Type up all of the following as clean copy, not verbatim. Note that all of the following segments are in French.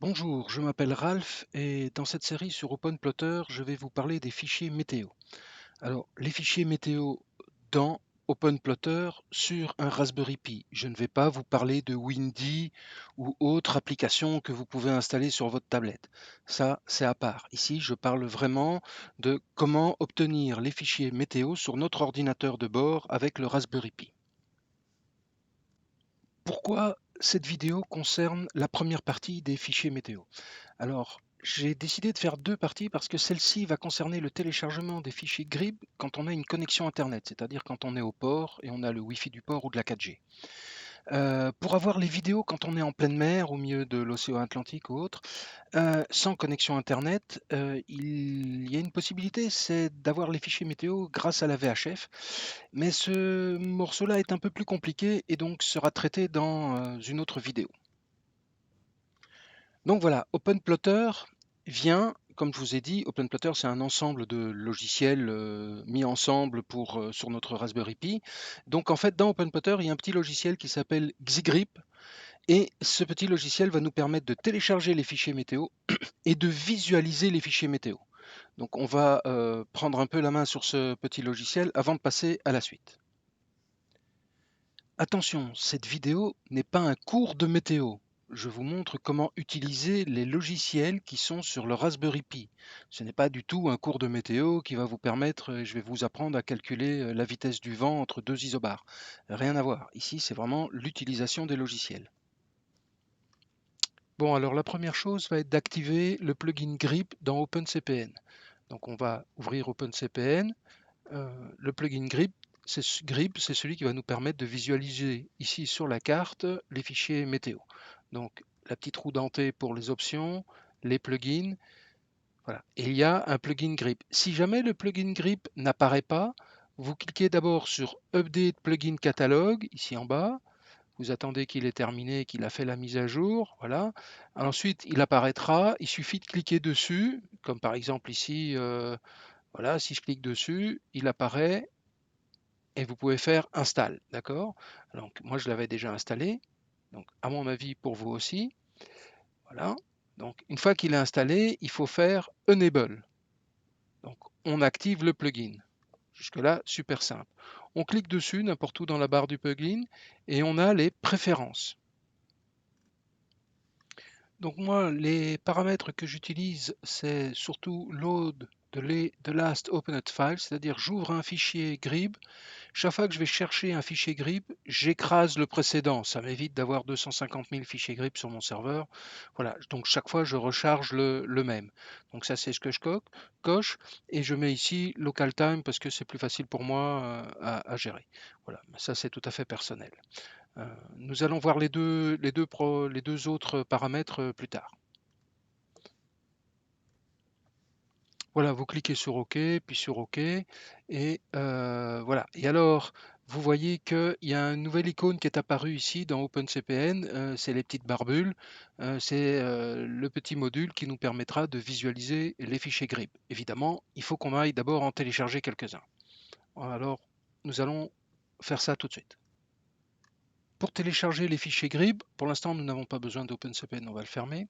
Bonjour, je m'appelle Ralph et dans cette série sur OpenPlotter, je vais vous parler des fichiers météo. Alors, les fichiers météo dans OpenPlotter sur un Raspberry Pi. Je ne vais pas vous parler de Windy ou autre application que vous pouvez installer sur votre tablette. Ça, c'est à part. Ici, je parle vraiment de comment obtenir les fichiers météo sur notre ordinateur de bord avec le Raspberry Pi. Pourquoi cette vidéo concerne la première partie des fichiers météo? Alors, j'ai décidé de faire deux parties parce que celle-ci va concerner le téléchargement des fichiers GRIB quand on a une connexion Internet, c'est-à-dire quand on est au port et on a le Wi-Fi du port ou de la 4G. Pour avoir les vidéos quand on est en pleine mer, au milieu de l'océan Atlantique ou autre, sans connexion Internet, il y a une possibilité, c'est d'avoir les fichiers météo grâce à la VHF. Mais ce morceau-là est un peu plus compliqué et donc sera traité dans une autre vidéo. Donc voilà, OpenPlotter vient, comme je vous ai dit, OpenPlotter c'est un ensemble de logiciels mis ensemble sur notre Raspberry Pi. Donc en fait dans OpenPlotter il y a un petit logiciel qui s'appelle Xigrip et ce petit logiciel va nous permettre de télécharger les fichiers météo et de visualiser les fichiers météo. Donc on va prendre un peu la main sur ce petit logiciel avant de passer à la suite. Attention, cette vidéo n'est pas un cours de météo. Je vous montre comment utiliser les logiciels qui sont sur le Raspberry Pi. Ce n'est pas du tout un cours de météo qui va vous permettre, je vais vous apprendre à calculer la vitesse du vent entre deux isobars. Rien à voir. Ici, c'est vraiment l'utilisation des logiciels. Bon, alors la première chose va être d'activer le plugin Grip dans OpenCPN. Donc on va ouvrir OpenCPN. Le plugin Grip, c'est celui qui va nous permettre de visualiser ici sur la carte les fichiers météo. Donc la petite roue dentée pour les options, les plugins, voilà. Et il y a un plugin Grip. Si jamais le plugin Grip n'apparaît pas, vous cliquez d'abord sur Update Plugin Catalogue, ici en bas. Vous attendez qu'il ait terminé, qu'il a fait la mise à jour, voilà. Ensuite, il apparaîtra. Il suffit de cliquer dessus, comme par exemple ici, voilà. Si je clique dessus, il apparaît et vous pouvez faire install, d'accord? Donc moi je l'avais déjà installé, donc à mon avis pour vous aussi, voilà. Donc une fois qu'il est installé, il faut faire enable. Donc on active le plugin. Jusque-là, super simple. On clique dessus n'importe où dans la barre du plugin et on a les préférences. Donc moi, les paramètres que j'utilise, c'est surtout load de last opened file, c'est-à-dire j'ouvre un fichier grib. Chaque fois que je vais chercher un fichier grib, j'écrase le précédent. Ça m'évite d'avoir 250 000 fichiers grib sur mon serveur. Voilà, donc chaque fois je recharge le même. Donc ça c'est ce que je coche et je mets ici local time parce que c'est plus facile pour moi à gérer. Voilà, ça c'est tout à fait personnel. Nous allons voir les deux autres paramètres plus tard. Voilà, vous cliquez sur OK, puis sur OK, et voilà. Et alors, vous voyez qu'il y a une nouvelle icône qui est apparue ici dans OpenCPN, c'est les petites barbules, c'est le petit module qui nous permettra de visualiser les fichiers GRIB. Évidemment, il faut qu'on aille d'abord en télécharger quelques-uns. Alors, nous allons faire ça tout de suite. Pour télécharger les fichiers GRIB, pour l'instant nous n'avons pas besoin d'OpenCPN, on va le fermer.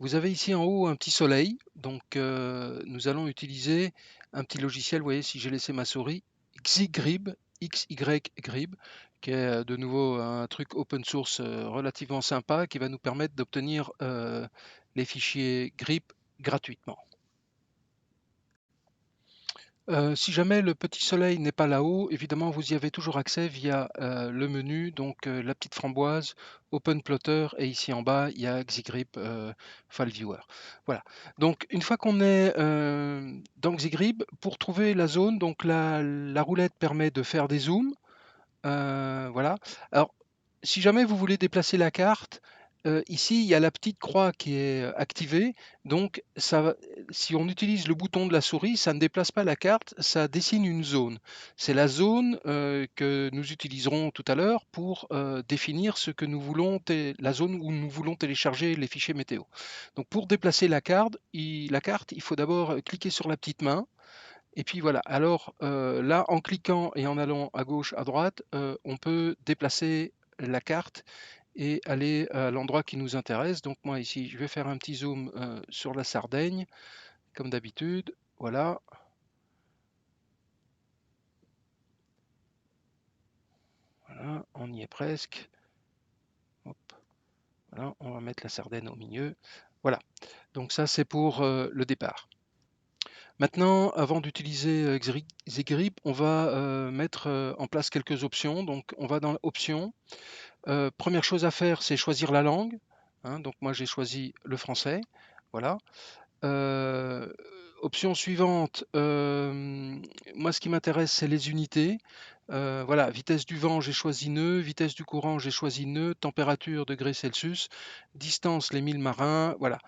Vous avez ici en haut un petit soleil, donc nous allons utiliser un petit logiciel, vous voyez si j'ai laissé ma souris, XYGRIB, XYGRIB, qui est de nouveau un truc open source relativement sympa qui va nous permettre d'obtenir les fichiers GRIB gratuitement. Si jamais le petit soleil n'est pas là-haut, évidemment, vous y avez toujours accès via le menu, donc la petite framboise, Open Plotter, et ici en bas, il y a Xigrip File Viewer. Voilà. Donc, une fois qu'on est dans Xigrip, pour trouver la zone, donc la roulette permet de faire des zooms. Voilà. Alors, si jamais vous voulez déplacer la carte, ici, il y a la petite croix qui est activée. Donc, si on utilise le bouton de la souris, ça ne déplace pas la carte, ça dessine une zone. C'est la zone que nous utiliserons tout à l'heure pour définir ce que nous voulons, la zone où nous voulons télécharger les fichiers météo. Donc, pour déplacer la carte, il faut d'abord cliquer sur la petite main. Et puis voilà, alors là, en cliquant et en allant à gauche, à droite, on peut déplacer la carte et aller à l'endroit qui nous intéresse. Donc moi ici, je vais faire un petit zoom sur la Sardaigne, comme d'habitude. Voilà. Voilà, on y est presque. Hop. Voilà, on va mettre la Sardaigne au milieu. Voilà, donc ça c'est pour le départ. Maintenant, avant d'utiliser Zgrip, on va mettre en place quelques options. Donc on va dans Options. Première chose à faire, c'est choisir la langue. Hein, donc moi j'ai choisi le français. Voilà. Euh, Option suivante, moi ce qui m'intéresse c'est les unités. Voilà, vitesse du vent j'ai choisi nœud, vitesse du courant j'ai choisi nœud, température degrés Celsius, distance les 1000 marins, voilà.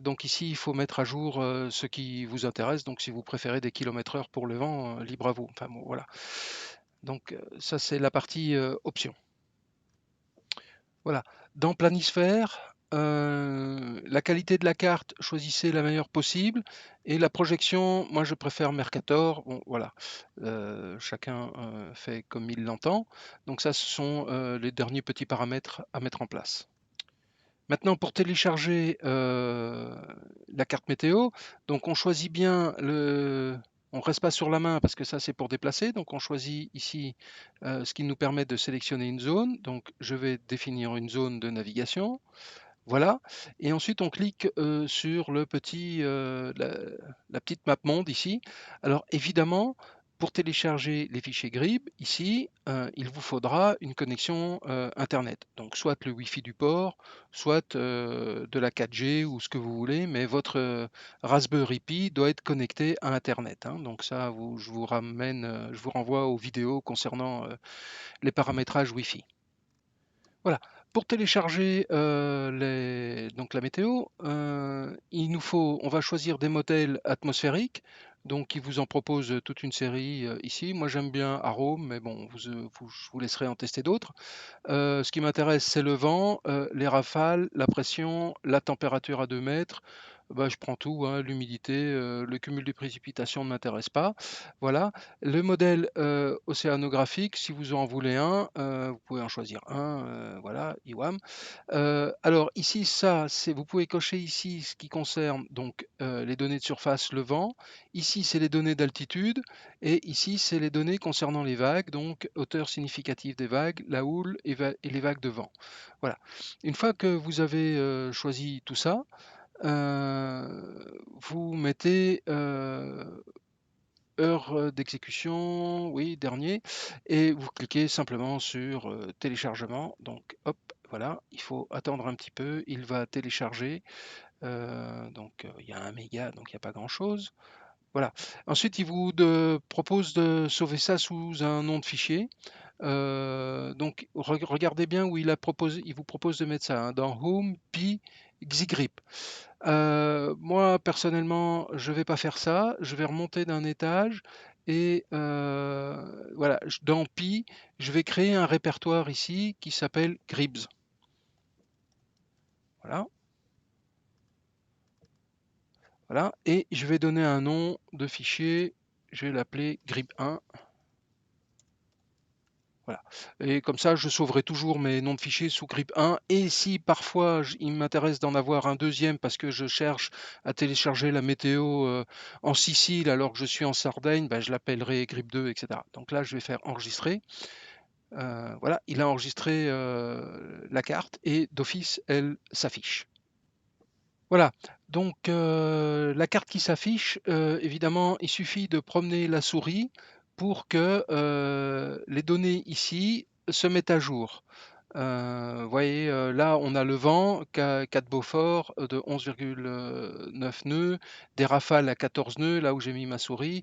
Donc ici il faut mettre à jour ce qui vous intéresse, donc si vous préférez des kilomètres heure pour le vent, libre à vous. Enfin bon, voilà. Donc ça c'est la partie option. Voilà. Dans Planisphère, la qualité de la carte, choisissez la meilleure possible. Et la projection, moi je préfère Mercator. Bon, voilà. Chacun fait comme il l'entend. Donc ça, ce sont les derniers petits paramètres à mettre en place. Maintenant, pour télécharger la carte météo, donc on choisit bien le. On ne reste pas sur la main parce que ça c'est pour déplacer. Donc on choisit ici ce qui nous permet de sélectionner une zone. Donc je vais définir une zone de navigation. Voilà. Et ensuite on clique sur le petit, la petite map monde ici. Alors évidemment, pour télécharger les fichiers GRIB, ici, il vous faudra une connexion Internet. Donc soit le Wi-Fi du port, soit de la 4G ou ce que vous voulez, mais votre Raspberry Pi doit être connecté à Internet. Hein. Donc ça, je vous ramène, je vous renvoie aux vidéos concernant les paramétrages Wi-Fi. Voilà. Pour télécharger donc la météo, on va choisir des modèles atmosphériques. Donc, il vous en propose toute une série ici. Moi, j'aime bien Arome, mais bon, je vous laisserai en tester d'autres. Ce qui m'intéresse, c'est le vent, les rafales, la pression, la température à 2 mètres. Bah, je prends tout, hein, l'humidité, le cumul des précipitations ne m'intéresse pas. Voilà. Le modèle océanographique, si vous en voulez un, vous pouvez en choisir un. Voilà, IWAM. Alors ici, vous pouvez cocher ici ce qui concerne donc les données de surface, le vent. Ici, c'est les données d'altitude. Et ici, c'est les données concernant les vagues, donc hauteur significative des vagues, la houle et les vagues de vent. Voilà. Une fois que vous avez choisi tout ça, vous mettez heure d'exécution, oui, dernier, et vous cliquez simplement sur téléchargement. Donc, hop, voilà, il faut attendre un petit peu, il va télécharger. Donc, il y a 1 méga, donc il n'y a pas grand-chose. Voilà. Ensuite, il vous propose de sauver ça sous un nom de fichier. Donc, regardez bien où il vous propose de mettre ça, hein, dans Home, Pi, Xigrip. Moi, personnellement, je vais pas faire ça. Je vais remonter d'un étage et voilà, dans Pi, je vais créer un répertoire ici qui s'appelle Gribs. Voilà, voilà, et je vais donner un nom de fichier. Je vais l'appeler grip1. Voilà. Et comme ça, je sauverai toujours mes noms de fichiers sous grip1. Et si parfois il m'intéresse d'en avoir un deuxième parce que je cherche à télécharger la météo en Sicile alors que je suis en Sardaigne, ben, je l'appellerai grip2, etc. Donc là, je vais faire enregistrer. Voilà, il a enregistré la carte et d'office, elle s'affiche. Voilà, donc la carte qui s'affiche, évidemment, il suffit de promener la souris pour que les données ici se mettent à jour. Vous voyez, là, on a le vent, 4 Beaufort de 11,9 nœuds, des rafales à 14 nœuds, là où j'ai mis ma souris.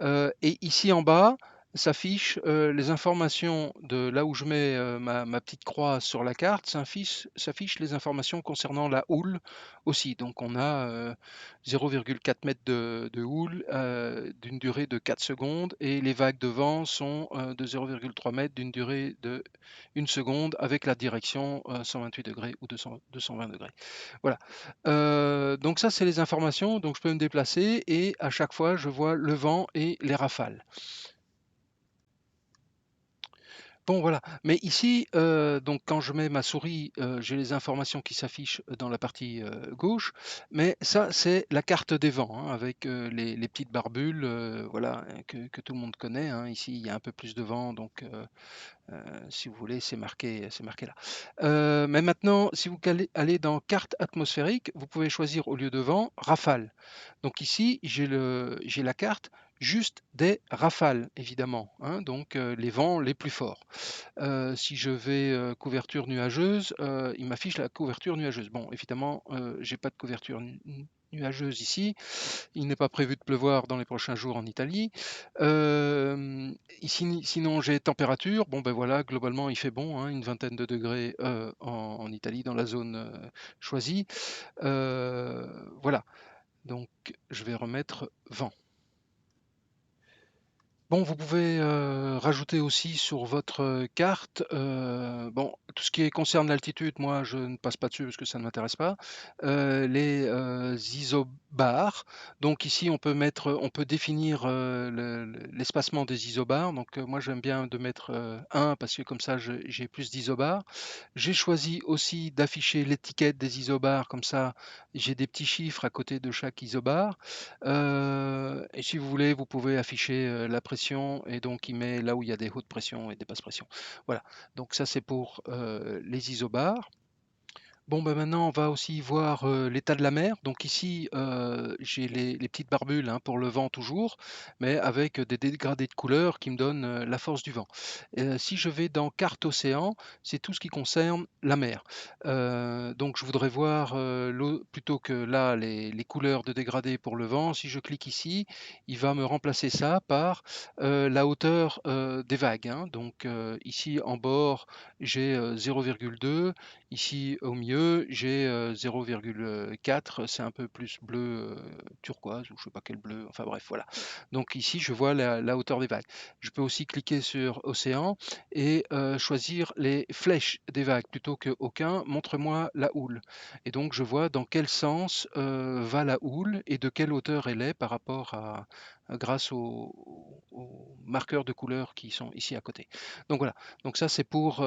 Et ici en bas, s'affichent les informations de là où je mets ma petite croix sur la carte, s'affichent les informations concernant la houle aussi. Donc on a 0,4 mètres de houle d'une durée de 4 secondes et les vagues de vent sont de 0,3 mètres d'une durée de 1 seconde avec la direction 128 degrés ou 220 degrés. Voilà. Donc ça, c'est les informations. Donc je peux me déplacer et à chaque fois, je vois le vent et les rafales. Bon, voilà. Mais ici, donc quand je mets ma souris, j'ai les informations qui s'affichent dans la partie gauche. Mais ça, c'est la carte des vents, hein, avec les petites barbules, voilà, que tout le monde connaît, hein. Ici, il y a un peu plus de vent, donc si vous voulez, c'est marqué là. Mais maintenant, si vous allez dans carte atmosphérique, vous pouvez choisir au lieu de vent, rafale. Donc ici, j'ai la carte juste des rafales, évidemment, hein, donc les vents les plus forts. Si je vais couverture nuageuse, il m'affiche la couverture nuageuse. Bon, évidemment, j'ai pas de couverture nuageuse ici. Il n'est pas prévu de pleuvoir dans les prochains jours en Italie. Ici, sinon, j'ai température. Bon, ben voilà, globalement, il fait bon, hein, une vingtaine de degrés en Italie, dans la zone choisie. Voilà, donc je vais remettre vent. Bon, vous pouvez rajouter aussi sur votre carte, bon, tout ce qui concerne l'altitude, moi je ne passe pas dessus parce que ça ne m'intéresse pas, les isobars. Donc ici on peut définir l'espacement des isobars. Donc moi j'aime bien de mettre 1 parce que comme ça j'ai plus d'isobars. J'ai choisi aussi d'afficher l'étiquette des isobars, comme ça j'ai des petits chiffres à côté de chaque isobar. Et si vous voulez, vous pouvez afficher la pression et donc il met là où il y a des hautes pressions et des basses pressions. Voilà, donc ça c'est pour les isobars. Bon, ben maintenant, on va aussi voir l'état de la mer. Donc ici, j'ai les petites barbules, hein, pour le vent toujours, mais avec des dégradés de couleur qui me donnent la force du vent. Si je vais dans carte océan, c'est tout ce qui concerne la mer. Donc je voudrais voir l'eau plutôt que là les couleurs de dégradés pour le vent. Si je clique ici, il va me remplacer ça par la hauteur des vagues, hein. Donc ici en bord, j'ai 0,2. Ici au milieu, j'ai 0,4, c'est un peu plus bleu turquoise ou je sais pas quel bleu, enfin bref, voilà. Donc ici, je vois la hauteur des vagues. Je peux aussi cliquer sur océan et choisir les flèches des vagues plutôt que aucun. Montre-moi la houle. Et donc je vois dans quel sens va la houle et de quelle hauteur elle est par rapport grâce aux marqueurs de couleur qui sont ici à côté. Donc voilà. Donc ça c'est pour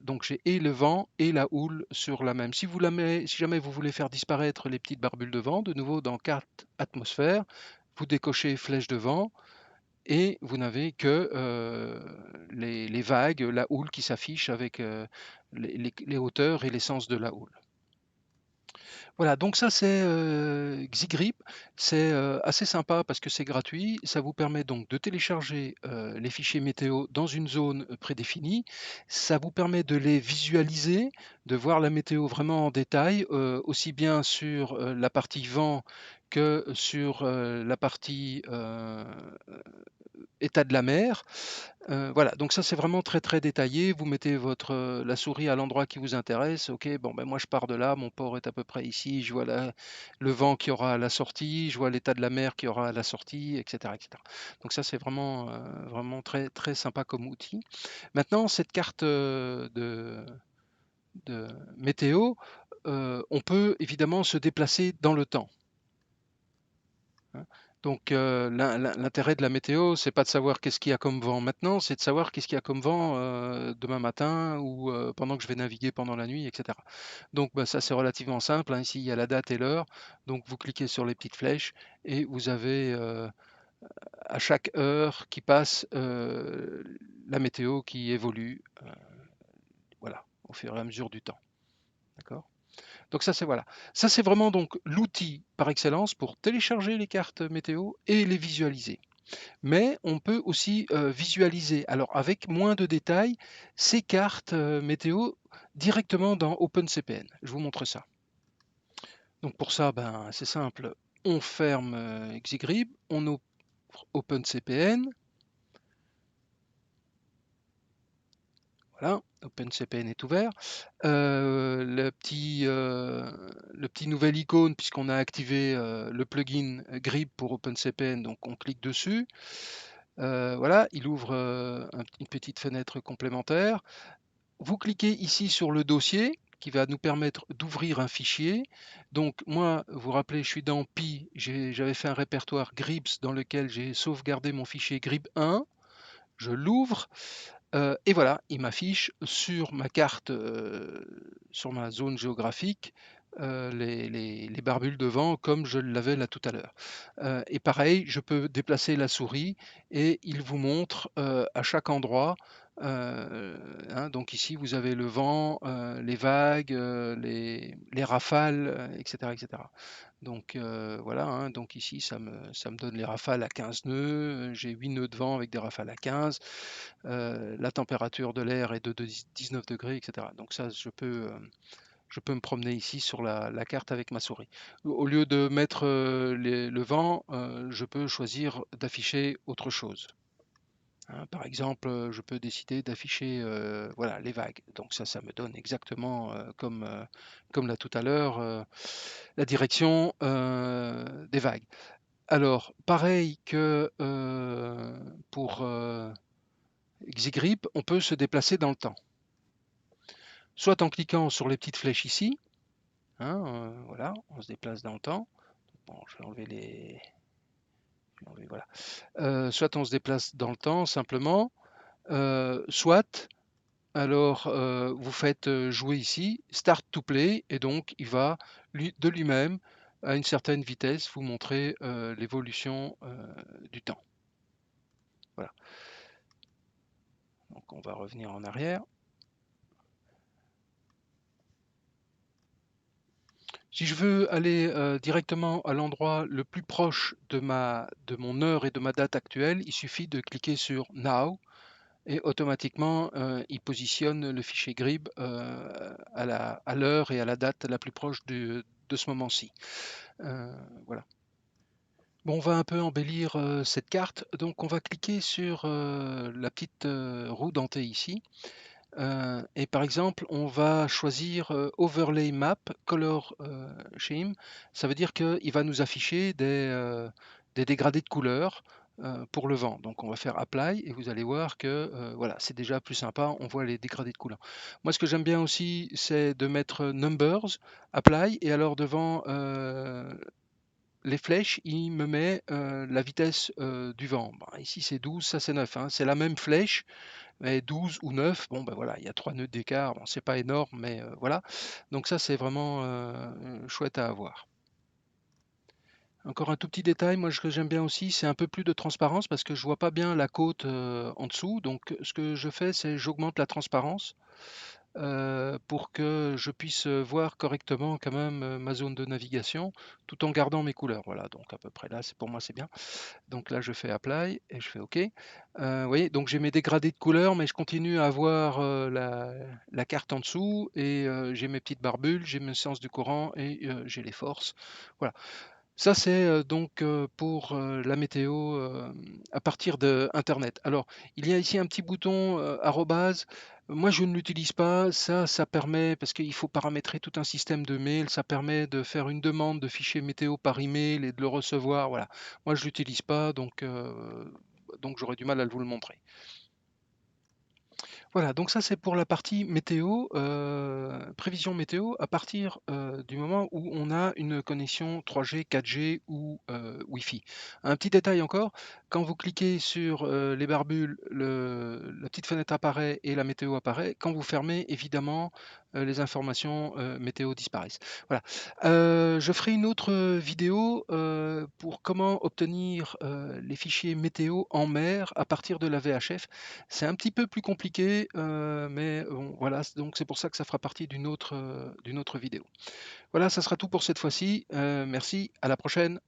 donc j'ai et le vent et la houle sur la même. Si jamais vous voulez faire disparaître les petites barbules de vent, de nouveau dans carte atmosphère, vous décochez flèche de vent et vous n'avez que les vagues, la houle qui s'affiche avec les hauteurs et l'essence de la houle. Voilà, donc ça c'est Xigrip, c'est assez sympa parce que c'est gratuit, ça vous permet donc de télécharger les fichiers météo dans une zone prédéfinie, ça vous permet de les visualiser, de voir la météo vraiment en détail, aussi bien sur la partie vent que sur la partie état de la mer. Voilà, donc ça c'est vraiment très très détaillé. Vous mettez la souris à l'endroit qui vous intéresse. Ok, bon ben moi je pars de là, mon port est à peu près ici. Je vois le vent qui aura à la sortie, je vois l'état de la mer qui aura à la sortie, etc., etc. Donc ça c'est vraiment vraiment très très sympa comme outil. Maintenant cette carte de météo, on peut évidemment se déplacer dans le temps, hein. Donc l'intérêt de la météo, c'est pas de savoir qu'est-ce qu'il y a comme vent maintenant, c'est de savoir qu'est-ce qu'il y a comme vent demain matin ou pendant que je vais naviguer pendant la nuit, etc. Donc bah, ça c'est relativement simple, hein. Ici il y a la date et l'heure, donc vous cliquez sur les petites flèches et vous avez à chaque heure qui passe la météo qui évolue, voilà, au fur et à mesure du temps. D'accord? Donc ça c'est voilà. Ça c'est vraiment donc l'outil par excellence pour télécharger les cartes météo et les visualiser. Mais on peut aussi visualiser, alors avec moins de détails, ces cartes météo directement dans OpenCPN. Je vous montre ça. Donc pour ça, ben, c'est simple. On ferme Xigrib, on ouvre OpenCPN. Voilà, OpenCPN est ouvert. Le petit nouvelle icône, puisqu'on a activé le plugin Grip pour OpenCPN, donc on clique dessus. Voilà, il ouvre une petite fenêtre complémentaire. Vous cliquez ici sur le dossier qui va nous permettre d'ouvrir un fichier. Donc moi, vous vous rappelez, je suis dans Pi, j'avais fait un répertoire Grips dans lequel j'ai sauvegardé mon fichier Grip 1. Je l'ouvre. Et voilà, il m'affiche sur ma carte, sur ma zone géographique, les barbules de vent comme je l'avais là tout à l'heure. Et pareil, je peux déplacer la souris et il vous montre à chaque endroit. Hein, donc ici, vous avez le vent, les vagues, les rafales, etc., etc. Donc voilà, hein, donc ici ça me donne les rafales à 15 nœuds, j'ai 8 nœuds de vent avec des rafales à 15, la température de l'air est de 19 degrés, etc. Donc ça, je peux me promener ici sur la carte avec ma souris. Au lieu de mettre le vent, je peux choisir d'afficher autre chose. Hein. Par exemple, je peux décider d'afficher voilà, les vagues. Donc ça me donne exactement comme là tout à l'heure, la direction des vagues. Alors, pareil que pour Xgrip, on peut se déplacer dans le temps. Soit en cliquant sur les petites flèches ici, hein, voilà, on se déplace dans le temps. Bon, je vais enlever les. Voilà. Soit on se déplace dans le temps simplement, soit alors vous faites jouer ici Start to Play et donc il va de lui-même à une certaine vitesse vous montrer l'évolution du temps. Voilà. Donc on va revenir en arrière. Si je veux aller directement à l'endroit le plus proche de mon heure et de ma date actuelle, il suffit de cliquer sur Now et automatiquement il positionne le fichier GRIB à l'heure et à la date la plus proche de ce moment-ci. Voilà. Bon, on va un peu embellir cette carte. Donc on va cliquer sur la petite roue dentée ici. Et par exemple, on va choisir Overlay Map Color Scheme. Ça veut dire qu'il va nous afficher des dégradés de couleurs pour le vent. Donc on va faire Apply et vous allez voir que voilà, c'est déjà plus sympa. On voit les dégradés de couleurs. Moi, ce que j'aime bien aussi, c'est de mettre Numbers, Apply, et alors devant les flèches, il me met la vitesse du vent. Bah, ici, c'est 12, ça c'est 9. Hein. C'est la même flèche, mais 12 ou 9, bon ben voilà, il y a 3 nœuds d'écart, bon, c'est pas énorme, mais voilà. Donc ça, c'est vraiment chouette à avoir. Encore un tout petit détail, moi ce que j'aime bien aussi, c'est un peu plus de transparence parce que je vois pas bien la côte en dessous. Donc ce que je fais, c'est j'augmente la transparence pour que je puisse voir correctement quand même ma zone de navigation tout en gardant mes couleurs. Voilà, donc à peu près là, pour moi c'est bien. Donc là, je fais Apply et je fais OK. Vous voyez, donc j'ai mes dégradés de couleurs, mais je continue à avoir la carte en dessous et j'ai mes petites barbules, j'ai mes sens du courant et j'ai les forces. Voilà. Ça, c'est donc pour la météo à partir de Internet. Alors, il y a ici un petit bouton arrobase. Moi, je ne l'utilise pas. Ça permet, parce qu'il faut paramétrer tout un système de mail, ça permet de faire une demande de fichier météo par email et de le recevoir. Voilà. Moi, je l'utilise pas, donc j'aurais du mal à vous le montrer. Voilà, donc ça c'est pour la partie météo, prévision météo à partir du moment où on a une connexion 3G, 4G ou Wi-Fi. Un petit détail encore, quand vous cliquez sur les barbules, la petite fenêtre apparaît et la météo apparaît. Quand vous fermez, évidemment, les informations météo disparaissent. Voilà. Je ferai une autre vidéo pour comment obtenir les fichiers météo en mer à partir de la VHF. C'est un petit peu plus compliqué, mais bon, voilà, donc c'est pour ça que ça fera partie d'une autre vidéo. Voilà, ça sera tout pour cette fois-ci. Merci, à la prochaine.